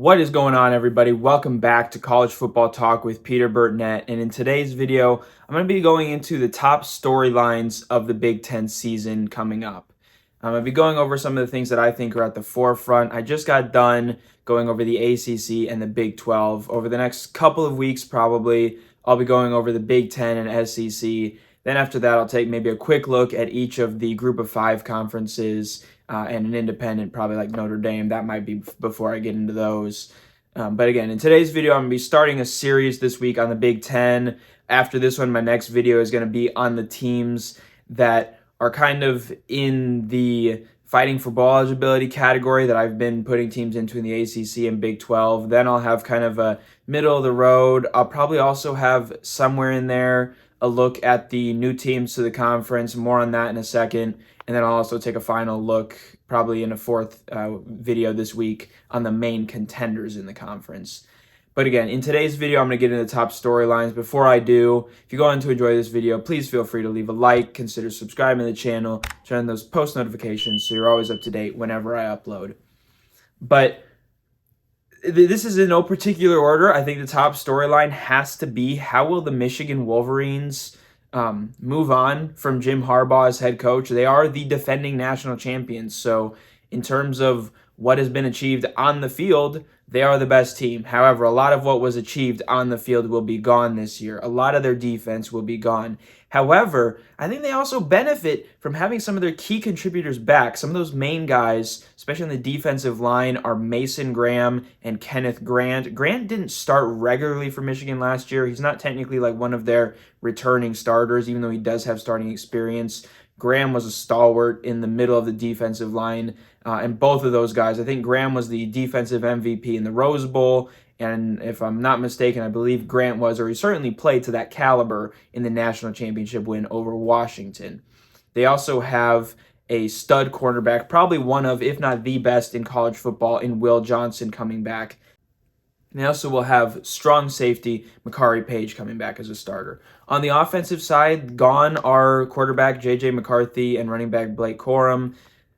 What is going on, everybody? Welcome back to College Football Talk with Peter Burtnett. And in today's video, I'm going to be going into the top storylines of the Big Ten season coming up. I'll be going over some of the things that I think are at the forefront. I just got done going over the ACC and the Big 12. Over the next couple of weeks, probably, I'll be going over the Big 10 and SEC. Then after that, I'll take maybe a quick look at each of the Group of Five conferences and an independent, probably like Notre Dame. That might be before I get into those. But again, in today's video, I'm going to be starting a series this week on the Big Ten. After this one, my next video is going to be on the teams that are kind of in the fighting for bowl eligibility category that I've been putting teams into in the ACC and Big 12. Then I'll have kind of a middle of the road. I'll probably also have somewhere in there a look at the new teams to the conference. More on that in a second. And then I'll also take a final look, probably in a fourth video this week, on the main contenders in the conference. But again, in today's video, I'm going to get into the top storylines. Before I do, if you go on to enjoy this video, please feel free to leave a like, consider subscribing to the channel, turn on those post notifications so you're always up to date whenever I upload. But this is in no particular order. I think the top storyline has to be, how will the Michigan Wolverines move on from Jim Harbaugh as head coach? They are the defending national champions. So in terms of what has been achieved on the field, they are the best team. However, a lot of what was achieved on the field will be gone this year. A lot of their defense will be gone. However, I think they also benefit from having some of their key contributors back. Some of those main guys, especially on the defensive line, are Mason Graham and Kenneth Grant. Grant didn't start regularly for Michigan last year. He's not technically like one of their returning starters, even though he does have starting experience. Graham was a stalwart in the middle of the defensive line. And both of those guys, I think Graham was the defensive MVP in the Rose Bowl. And if I'm not mistaken, I believe Grant was, or he certainly played to that caliber in the national championship win over Washington. They also have a stud cornerback, probably one of, if not the best in college football, in Will Johnson coming back. And they also will have strong safety Makari Page coming back as a starter. On the offensive side, gone are quarterback J.J. McCarthy and running back Blake Corum.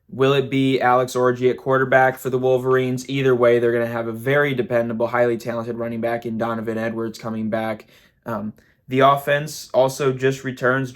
Will it be Alex Orji at quarterback for the Wolverines? Either way, they're going to have a very dependable, highly talented running back in Donovan Edwards coming back. The offense also just returns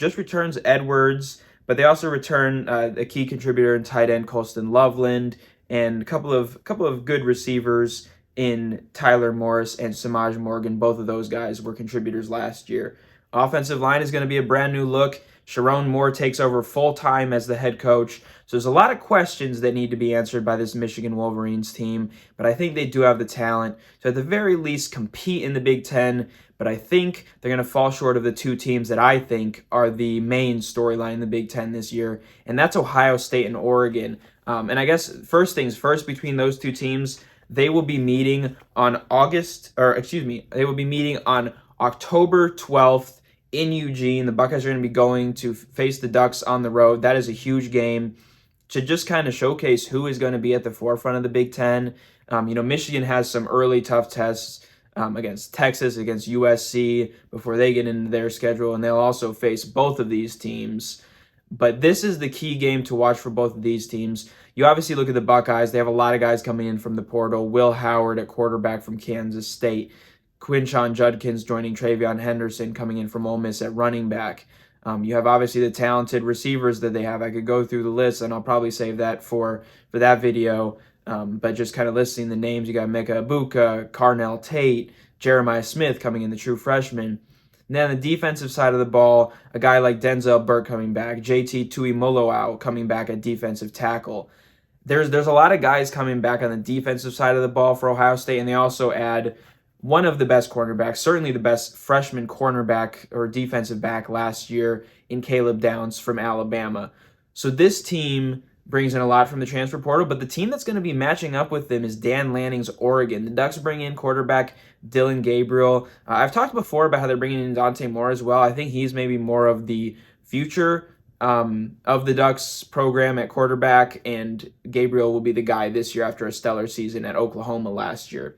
Edwards, but they also return a key contributor in tight end Colston Loveland and a couple of good receivers in Tyler Morris and Samaj Morgan. Both of those guys were contributors last year. Offensive line is going to be a brand new look. Sharon Moore takes over full-time as the head coach. So there's a lot of questions that need to be answered by this Michigan Wolverines team, but I think they do have the talent to at the very least compete in the Big Ten, but I think they're going to fall short of the two teams that I think are the main storyline in the Big Ten this year, and that's Ohio State and Oregon. And I guess first things first, between those two teams, they will be meeting on October 12th in Eugene. The Buckeyes are going to be going to face the Ducks on the road. That is a huge game to just kind of showcase who is going to be at the forefront of the Big Ten. Michigan has some early tough tests against Texas, against USC before they get into their schedule, and they'll also face both of these teams. But this is the key game to watch for both of these teams. You obviously look at the Buckeyes. They have a lot of guys coming in from the portal. Will Howard at quarterback from Kansas State. Quinshon Judkins joining Travion Henderson coming in from Ole Miss at running back. You have obviously the talented receivers that they have. I could go through the list, and I'll probably save that for that video. But just kind of listing the names, you got Mika Ibuka, Carnell Tate, Jeremiah Smith coming in, the true freshman. And then on the defensive side of the ball, a guy like Denzel Burke coming back, JT Tuimoloau coming back at defensive tackle. There's a lot of guys coming back on the defensive side of the ball for Ohio State, and they also add one of the best cornerbacks, certainly the best freshman cornerback or defensive back last year in Caleb Downs from Alabama. So this team brings in a lot from the transfer portal, but the team that's going to be matching up with them is Dan Lanning's Oregon. The Ducks bring in quarterback Dylan Gabriel. I've talked before about how they're bringing in Dante Moore as well. I think he's maybe more of the future of the Ducks program at quarterback, and Gabriel will be the guy this year after a stellar season at Oklahoma last year.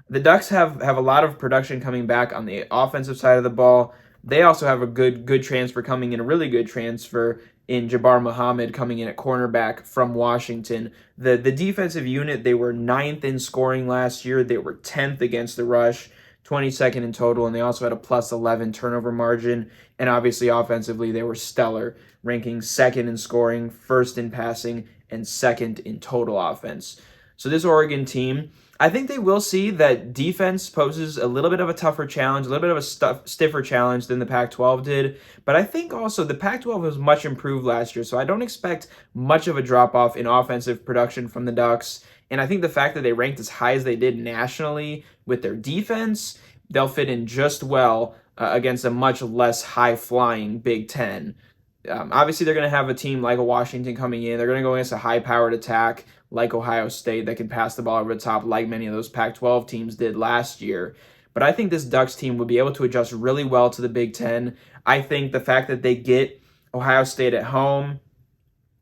The Ducks have a lot of production coming back on the offensive side of the ball. They also have a good transfer coming in, a really good transfer in Jabbar Muhammad coming in at cornerback from Washington. The defensive unit, they were 9th in scoring last year. They were 10th against the rush, 22nd in total, and they also had a plus 11 turnover margin. And obviously, offensively, they were stellar, ranking 2nd in scoring, 1st in passing, and 2nd in total offense. So this Oregon team, I think they will see that defense poses a little bit of a tougher challenge, a little bit of a stiffer challenge than the Pac-12 did. But I think also the Pac-12 was much improved last year, so I don't expect much of a drop-off in offensive production from the Ducks. And I think the fact that they ranked as high as they did nationally with their defense, they'll fit in just well against a much less high-flying Big Ten. Obviously, they're going to have a team like a Washington coming in. They're going to go against a high-powered attack like Ohio State that can pass the ball over the top like many of those Pac-12 teams did last year. But I think this Ducks team will be able to adjust really well to the Big Ten. I think the fact that they get Ohio State at home,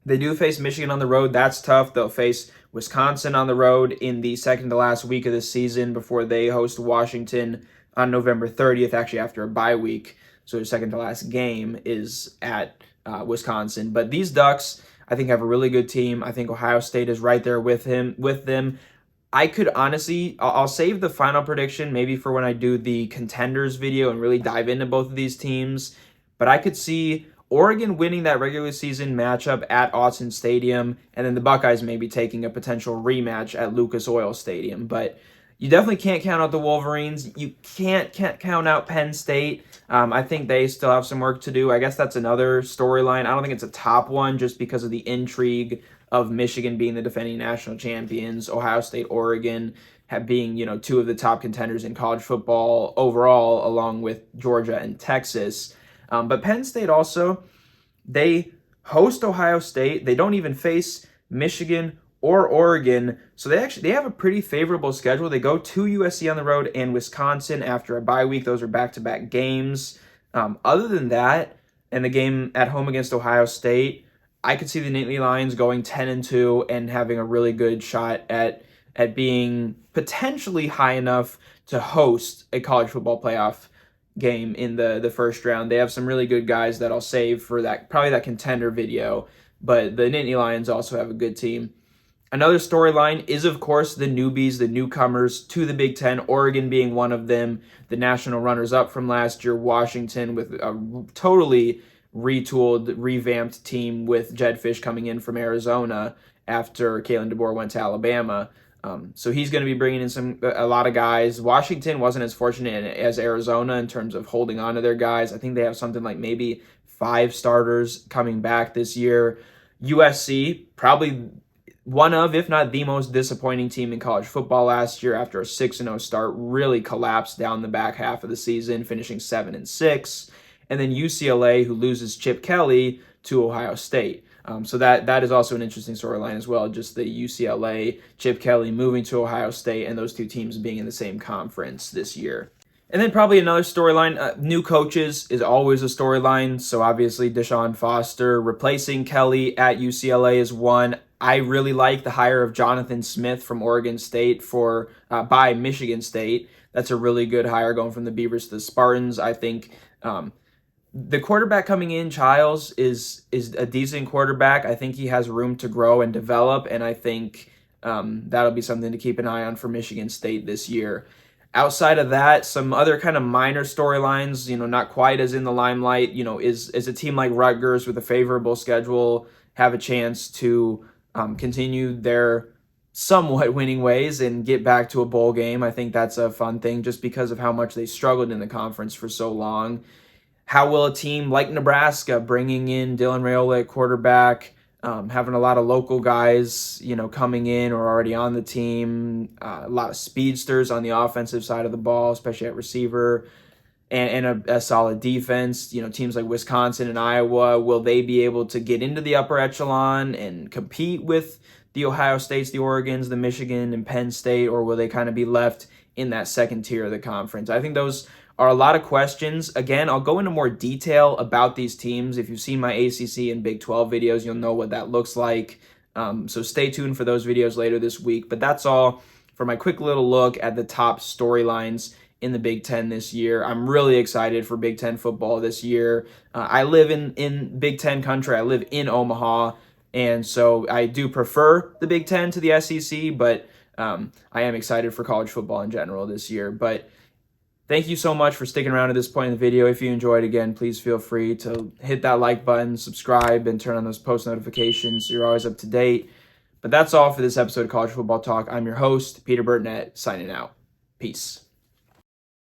they do face Michigan on the road. That's tough. They'll face Wisconsin on the road in the second to last week of the season before they host Washington on November 30th, actually after a bye week. So their second to last game is at Wisconsin. But these Ducks, I think, have a really good team. I think Ohio State is right there with them. I could honestly, I'll save the final prediction maybe for when I do the contenders video and really dive into both of these teams. But I could see Oregon winning that regular season matchup at Autzen Stadium, and then the Buckeyes maybe taking a potential rematch at Lucas Oil Stadium. But you definitely can't count out the Wolverines. You can't count out Penn State. I think they still have some work to do. I guess that's another storyline. I don't think it's a top one just because of the intrigue of Michigan being the defending national champions, Ohio State, Oregon being, two of the top contenders in college football overall, along with Georgia and Texas. But Penn State also, they host Ohio State. They don't even face Michigan or Oregon. So they have a pretty favorable schedule. They go to USC on the road and Wisconsin after a bye week. Those are back-to-back games. Other than that, and the game at home against Ohio State, I could see the Nittany Lions going 10-2 and having a really good shot at being potentially high enough to host a college football playoff game in the first round. They have some really good guys that I'll save for probably that contender video, but the Nittany Lions also have a good team. Another storyline is, of course, the newbies, the newcomers to the Big Ten, Oregon being one of them, the national runners-up from last year, Washington with a totally retooled, revamped team with Jedd Fisch coming in from Arizona after Kalen DeBoer went to Alabama. So he's going to be bringing in a lot of guys. Washington wasn't as fortunate as Arizona in terms of holding on to their guys. I think they have something like maybe 5 starters coming back this year. USC, probably one of, if not the most disappointing team in college football last year after a 6-0 start, really collapsed down the back half of the season, finishing 7-6. And then UCLA, who loses Chip Kelly to Ohio State. So that is also an interesting storyline as well, just the UCLA, Chip Kelly moving to Ohio State, and those two teams being in the same conference this year. And then probably another storyline, new coaches is always a storyline. So obviously Deshaun Foster replacing Kelly at UCLA is one. I really like the hire of Jonathan Smith from Oregon State by Michigan State. That's a really good hire going from the Beavers to the Spartans. I think the quarterback coming in, Childs, is a decent quarterback. I think he has room to grow and develop, and I think that'll be something to keep an eye on for Michigan State this year. Outside of that, some other kind of minor storylines, not quite as in the limelight, is a team like Rutgers with a favorable schedule have a chance to continue their somewhat winning ways and get back to a bowl game. I think that's a fun thing just because of how much they struggled in the conference for so long. How will a team like Nebraska, bringing in Dylan Raiola at quarterback, having a lot of local guys, coming in or already on the team, a lot of speedsters on the offensive side of the ball, especially at receiver, and a solid defense. Teams like Wisconsin and Iowa, will they be able to get into the upper echelon and compete with the Ohio States, the Oregons, the Michigan, and Penn State, or will they kind of be left in that second tier of the conference? I think those are a lot of questions. Again, I'll go into more detail about these teams. If you've seen my ACC and Big 12 videos, you'll know what that looks like. So stay tuned for those videos later this week. But that's all for my quick little look at the top storylines in the Big Ten this year. I'm really excited for Big Ten football this year. I live in Big Ten country. I live in Omaha, and so I do prefer the Big Ten to the SEC, but I am excited for college football in general this year. But thank you so much for sticking around to this point in the video. If you enjoyed, again, please feel free to hit that like button, subscribe, and turn on those post notifications so you're always up to date. But that's all for this episode of College Football Talk. I'm your host, Peter Burtnett, signing out. Peace.